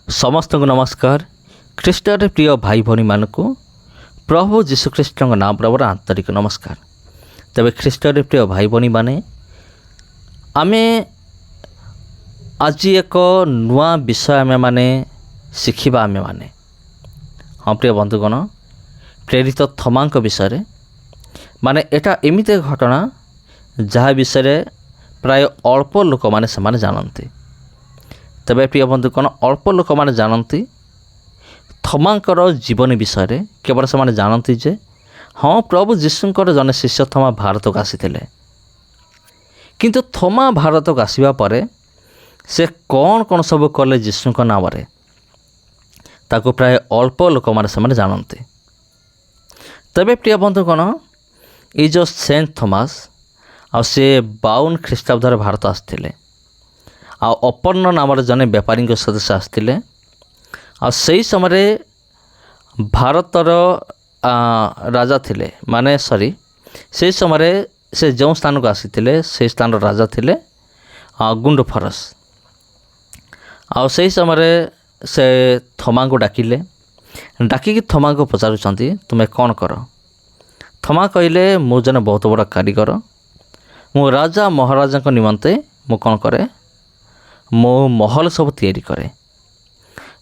समस्त को नमस्कार। ख्रीष्टर प्रिय भाई भौणी मानक प्रभु जीशुख्रीष्ट नाम प्रभुर आंतरिक नमस्कार। तेरे ख्रीष्टर प्रिय भाई भौणी माने आमे आज एक नुआ विषय आमे माने शिखिबा आमे माने। हाँ प्रिय बंधुगण, प्रेरित थमा विषय माने एटा एमिते घटना जहाँ विषय प्राय अल्प लोक माने समाने जानते। तेबे प्रिय बंधुगण, अल्प लोक माने जानती थमांकर जीवन विषय केवल से जानती जे हाँ प्रभु जीशुंकर जने शिष्य थमा भारत को आसी किंतु थमा भारत को आसवा पर से कौन कौन सब कले जीशु नाम ताको प्राय अल्प लोक माने से जानते। तबे प्रिय बंधुगण, ये जो सेंट थॉमस आ से 52 ख्रीष्टाब्द भारत आसते आ अपर्ण नाम जने बेपारी सदस्य आसते आ सही समय भारतर राजा थिले माने से समय से जो स्थान को आसी से स्थान राजा थिले गुंडफरस। आ सही समय से थमा को डाकिले, डाकिकी थमा को पचारुचंती तुम्हें कौन कर। थमा कहले मु जने बहुत बड़ा कारीगर, मु राजा महाराजा को निमंते मु कौन करे, मो महल सब तैयारी करे।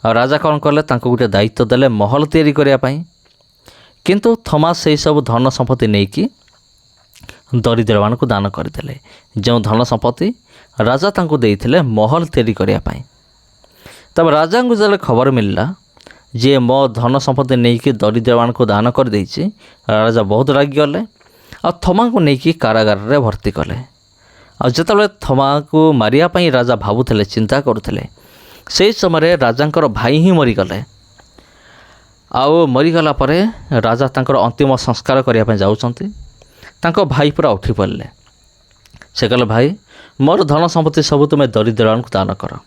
और राजा कौन कले तांको गोटे दायित्व देले महल तैयारी करिया पई। किंतु थॉमस से सब धन संपत्ति नहीं कि दरिद्र मान को दान करदेले। जो धन संपत्ति राजा तांको देइथिले महल तैयारी करिया पई। तब राजा को जले खबर मिलला जे मो धन संपत्ति नहीं कि दरिद्र मान को दान कर देइछि, राजा बहुत रागी गले और थमा को नहीं कि कारागार रे भर्ती कले। और जिते थमा को मारिया पई राजा भावुले चिंता करुले से समय राजांकर भाई ही मरीगले। आउ मरीगला परे राजा तांकर अंतिम संस्कार करने जाउछंती। तांको भाई पूरा उठी पड़े। से कहले भाई मोर धन संपत्ति सब तुम्हें दरिद्र को दान कर।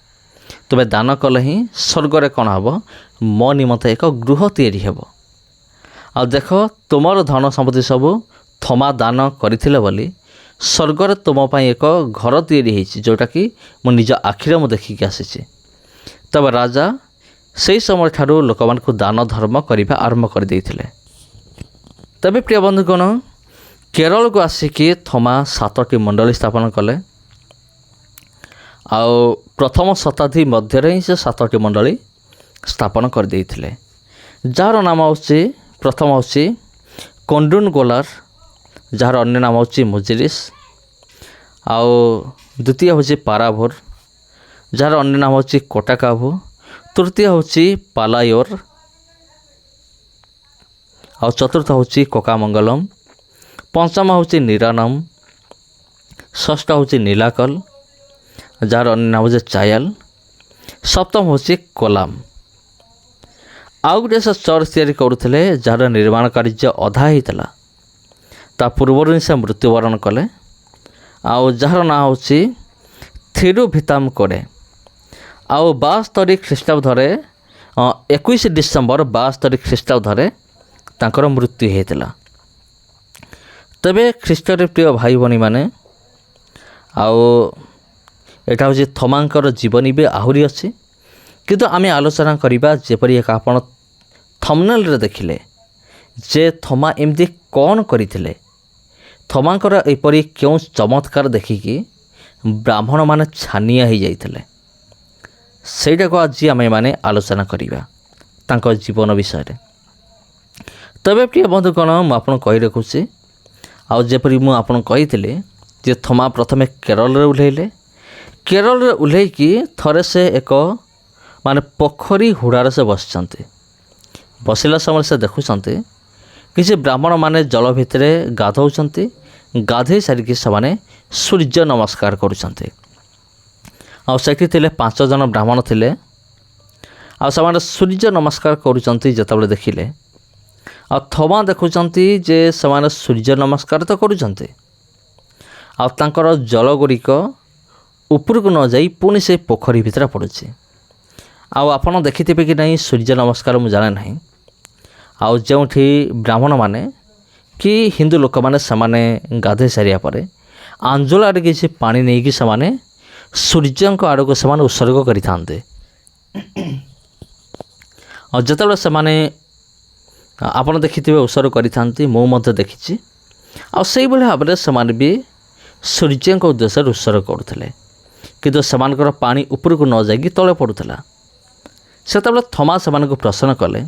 तुम्हें दान कले ही स्वर्ग कौन हम मो निमंते एक गृह तैयारी हेब। आ देख तुमर धन संपत्ति सब थमा दान करथिले बोली स्वर्ग तुम एक घर तैयारी जोटा कि मो निज आखिरे मु देखिकी आसी। तब राजा से समय ठारू लोक मान को दान धर्म करने आरंभ कर देइथिले। तबे प्रिय बंधुगण, केरल को आसिकी थमा 7टी मंडली स्थापन कले। आउ प्रथम शताब्दी मध्य ही से 7टी मंडली स्थापन कर देइथिले। जार नाम होची प्रथम होची कोंडुन गोलार, जार अन्य नाम होची मुजिरिस। आउ द्वितीय होची पाराभोर, जार अन्य नाम होची कोटाकाभु। तृतीय होची पालायोर। आउ चतुर्थ होची कोकामंगलम। पंचम होची निरानम। षष्ठ होची नीलाकल, जार अन्य नाम होची चायल। सप्तम होची कोलाम। आउ गोटे से चर्च तैयारी करुले जार निर्माण कार्य अधा होता ता पूर्व से मृत्युवरण कले। आउ जार ना होची थिरुभिताम कोडे। आउ 72 ख्रीष्टाब्द 21 डिसेम्बर 72 ख्रीष्टाब्द तांकर मृत्यु होता। तबे ख्रीष्टर प्रिय भाई भनी माने आउ एटा होची थमांकर जीवनी भी आहुरी अच्छी। किंतु आमे आलोचना करिबा जेपरि एक आपण थंबनेल रे देखिले जे थमा एमती कौन करथिले। थमांकर एपरी क्यों चमत्कार देखिकी ब्राह्मण माने छानिया हो जाइथिले, सेटा को आज आमे माने आलोचना करिबा तांको जीवन विषय रे। तबे प्रिय बंधुगण, मु आपन कहि रखुछि आ जेपरि मु आपन कहिथिले जे थमा प्रथमे केरल रे उल्हेइले। केरल रे उल्हेइकी थरे से एक माने पोखरी हुड़ार से बसचंती। बसिला समय से देखुचंती किसी ब्राह्मण माने जल भितरे गाधौचंती। गाधे सारिकी से सूर्य नमस्कार करुचंती। आ सेठी थिले 5 जन ब्राह्मण थिले। आ से सूर्य नमस्कार करुचंती जेतेबेले देखिले आ थमा देखुचंती जे से सूर्य नमस्कार तो करुचंती आ तांकर जल गुड़िक ऊपर को न जाई पुणी से पोखरी भितर पड़ुछि। आउ आपण देखिथिबे कि नहीं सूर्य नमस्कार मु जाने नहीं। आउ जोठी ब्राह्मण माने कि हिंदू लोक माने समाने गाधे सारिया परे आंजुल आड़े किसी पानी नहीं कि समाने सूर्य आड़ को उत्सर्ग करें। ଆଉ ଯେତେବେଳେ ସେମାନେ ଆପଣ ଦେଖିଥିବେ ଉତ୍ସର୍ଗ କରିଥାନ୍ତି, ମୁଁ ମଧ୍ୟ ଦେଖିଛି। ଆଉ ସେଇଭଳି ଭାବରେ ସେମାନେ ବି ସୂର୍ଯ୍ୟଙ୍କ ଉଦ୍ଦେଶ୍ୟରେ ଉତ୍ସର୍ଗ କରୁଥିଲେ, କିନ୍ତୁ ସେମାନଙ୍କର ପାଣି ଉପରକୁ ନ ଯାଇକି ତଳେ ପଡ଼ୁଥିଲା। ସେତେବେଳେ ଥମା ସେମାନଙ୍କୁ ପ୍ରଶ୍ନ କଲେ,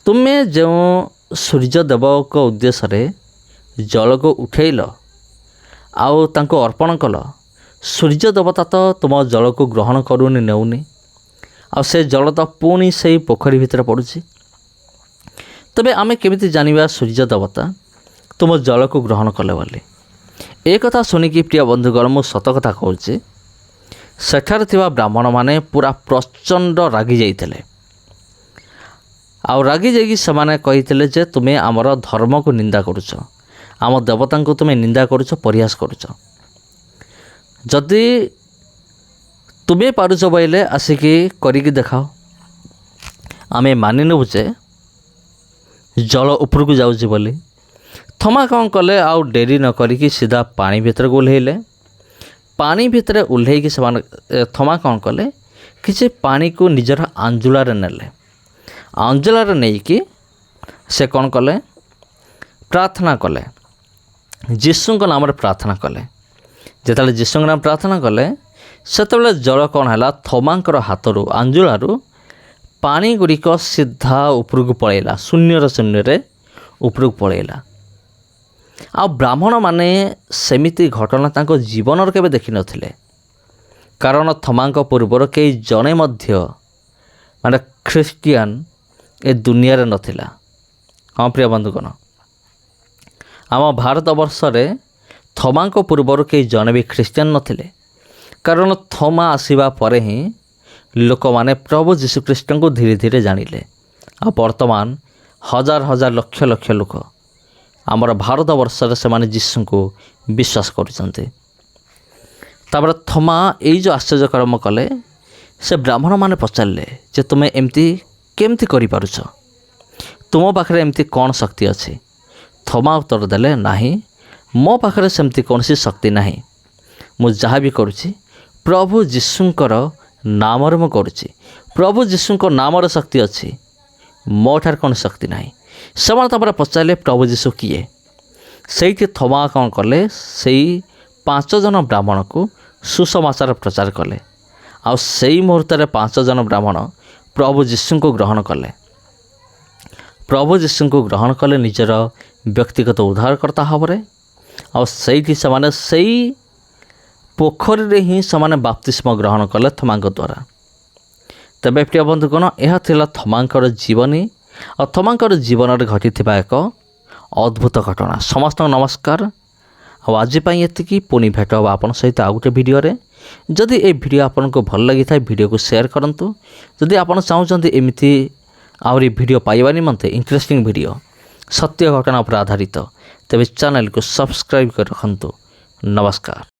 ତୁମେ ଯେଉଁ ସୂର୍ଯ୍ୟଦେବଙ୍କ ଉଦ୍ଦେଶ୍ୟରେ ଜଳକୁ ଉଠେଇଲ ଆଉ ତାଙ୍କୁ ଅର୍ପଣ କଲ, ସୂର୍ଯ୍ୟ ଦେବତା ତ ତୁମ ଜଳକୁ ଗ୍ରହଣ କରୁନି, ନେଉନି, ଆଉ ସେ ଜଳ ତ ପୁଣି ସେଇ ପୋଖରୀ ଭିତରେ ପଡ଼ୁଛି। ତେବେ ଆମେ କେମିତି ଜାଣିବା ସୂର୍ଯ୍ୟ ଦେବତା ତୁମ ଜଳକୁ ଗ୍ରହଣ କଲେ ବୋଲି? ଏ କଥା ଶୁଣିକି ପ୍ରିୟ ବନ୍ଧୁଗଣ, ମୁଁ ସତ କଥା କହୁଛି, ସେଠାରେ ଥିବା ବ୍ରାହ୍ମଣମାନେ ପୁରା ପ୍ରଚଣ୍ଡ ରାଗି ଯାଇଥିଲେ। ଆଉ ରାଗି ଯାଇକି ସେମାନେ କହିଥିଲେ ଯେ ତୁମେ ଆମର ଧର୍ମକୁ ନିନ୍ଦା କରୁଛ, ଆମ ଦେବତାଙ୍କୁ ତୁମେ ନିନ୍ଦା କରୁଛ, ପରିହାସ କରୁଛ। ଯଦି ତୁମେ ପାରୁଛ ବୋଇଲେ ଆସିକି କରିକି ଦେଖାଅ, ଆମେ ମାନି ନେବୁ ଯେ ଜଳ ଉପରକୁ ଯାଉଛି ବୋଲି। ଥମା କ'ଣ କଲେ, ଆଉ ଡେରି ନ କରିକି ସିଧା ପାଣି ଭିତରକୁ ଓହ୍ଲେଇଲେ। ପାଣି ଭିତରେ ଓହ୍ଲେଇକି ସେମାନେ ଥମା କ'ଣ କଲେ, କିଛି ପାଣିକୁ ନିଜର ଆଞ୍ଜୁଳାରେ ନେଲେ। ଆଞ୍ଜୁଳାରେ ନେଇକି ସେ କ'ଣ କଲେ, ପ୍ରାର୍ଥନା କଲେ, ଯୀଶୁଙ୍କ ନାମରେ ପ୍ରାର୍ଥନା କଲେ। ଯେତେବେଳେ ଯୀଶୁଙ୍କ ନାମ ପ୍ରାର୍ଥନା କଲେ, ସେତେବେଳେ ଜଳ କ'ଣ ହେଲା, ଥମାଙ୍କର ହାତରୁ, ଆଞ୍ଜୁଳାରୁ ପାଣି ଗୁଡ଼ିକ ସିଧା ଉପରକୁ ପଳାଇଲା, ଶୂନ୍ୟରେ ଉପରକୁ ପଳାଇଲା। ଆଉ ବ୍ରାହ୍ମଣମାନେ ସେମିତି ଘଟଣା ତାଙ୍କ ଜୀବନରେ କେବେ ଦେଖିନଥିଲେ, କାରଣ ଥମାଙ୍କ ପୂର୍ବରୁ କେହି ଜଣେ ମଧ୍ୟ ଖ୍ରୀଷ୍ଟିଆନ ଏ ଦୁନିଆରେ ନଥିଲା। ହଁ ପ୍ରିୟ ବନ୍ଧୁଗଣ, ଆମ ଭାରତବର୍ଷରେ ଥମାଙ୍କ ପୂର୍ବରୁ କେହି ଜଣେ ବି ଖ୍ରୀଷ୍ଟିଆନ ନଥିଲେ, କାରଣ ଥମା ଆସିବା ପରେ ହିଁ ଲୋକମାନେ ପ୍ରଭୁ ଯୀଶୁଖ୍ରୀଷ୍ଟଙ୍କୁ ଧୀରେ ଧୀରେ ଜାଣିଲେ। ଆଉ ବର୍ତ୍ତମାନ ହଜାର ହଜାର ଲକ୍ଷ ଲକ୍ଷ ଲୋକ ଆମର ଭାରତବର୍ଷରେ ସେମାନେ ଯୀଶୁଙ୍କୁ ବିଶ୍ୱାସ କରୁଛନ୍ତି। ତାପରେ ଥମା ଏଇ ଯେଉଁ ଆଶ୍ଚର୍ଯ୍ୟ କର୍ମ କଲେ, ସେ ବ୍ରାହ୍ମଣମାନେ ପଚାରିଲେ ଯେ ତୁମେ ଏମିତି କେମିତି କରିପାରୁଛ, ତୁମ ପାଖରେ ଏମିତି କ'ଣ ଶକ୍ତି ଅଛି? ଥମା ଉତ୍ତର ଦେଲେ, ନାହିଁ, ମୋ ପାଖରେ ସେମିତି କୌଣସି ଶକ୍ତି ନାହିଁ। ମୁଁ ଯାହା ବି କରୁଛି ପ୍ରଭୁ ଯୀଶୁଙ୍କର ନାମରେ ମୁଁ କରୁଛି। ପ୍ରଭୁ ଯୀଶୁଙ୍କ ନାମରେ ଶକ୍ତି ଅଛି, ମୋ ଠାରେ କୌଣସି ଶକ୍ତି ନାହିଁ। ସେମାନେ ତାପରେ ପଚାରିଲେ, ପ୍ରଭୁ ଯୀଶୁ କିଏ? ସେଇଠି ଥମା କ'ଣ କଲେ, ସେଇ 5 ଜଣ ବ୍ରାହ୍ମଣକୁ ସୁସମାଚାର ପ୍ରଚାର କଲେ। ଆଉ ସେଇ ମୁହୂର୍ତ୍ତରେ 5 ଜଣ ବ୍ରାହ୍ମଣ ପ୍ରଭୁ ଯୀଶୁଙ୍କୁ ଗ୍ରହଣ କଲେ। ପ୍ରଭୁ ଯୀଶୁଙ୍କୁ ଗ୍ରହଣ କଲେ ନିଜର ବ୍ୟକ୍ତିଗତ ଉଦ୍ଧାରକର୍ତ୍ତା ଭାବରେ। ଆଉ ସେଇଠି ସେମାନେ ସେଇ ପୋଖରୀରେ ହିଁ ସେମାନେ ବାପ୍ତିସ୍ମ ଗ୍ରହଣ କଲେ ଥମାଙ୍କ ଦ୍ୱାରା। ତେବେ ପ୍ରିୟ ବନ୍ଧୁଗଣ, ଏହା ଥିଲା ଥମାଙ୍କର ଜୀବନୀ ଆଉ ଥମାଙ୍କର ଜୀବନରେ ଘଟିଥିବା ଏକ ଅଦ୍ଭୁତ ଘଟଣା। ସମସ୍ତଙ୍କୁ ନମସ୍କାର। ଆଉ ଆଜି ପାଇଁ ଏତିକି। ପୁଣି ଭେଟ ହେବ ଆପଣଙ୍କ ସହିତ ଆଉ ଗୋଟେ ଭିଡ଼ିଓରେ। ଯଦି ଏ ଭିଡ଼ିଓ ଆପଣଙ୍କୁ ଭଲ ଲାଗିଥାଏ, ଭିଡ଼ିଓକୁ ସେୟାର କରନ୍ତୁ। ଯଦି ଆପଣ ଚାହୁଁଛନ୍ତି ଏମିତି ଆହୁରି ଭିଡ଼ିଓ ପାଇବା ନିମନ୍ତେ, ଇଣ୍ଟରେଷ୍ଟିଂ ଭିଡ଼ିଓ, ସତ୍ୟ ଘଟଣା ଉପରେ ଆଧାରିତ, ତେବେ ଚ୍ୟାନେଲକୁ ସବସ୍କ୍ରାଇବ୍ କରି ରଖନ୍ତୁ। ନମସ୍କାର।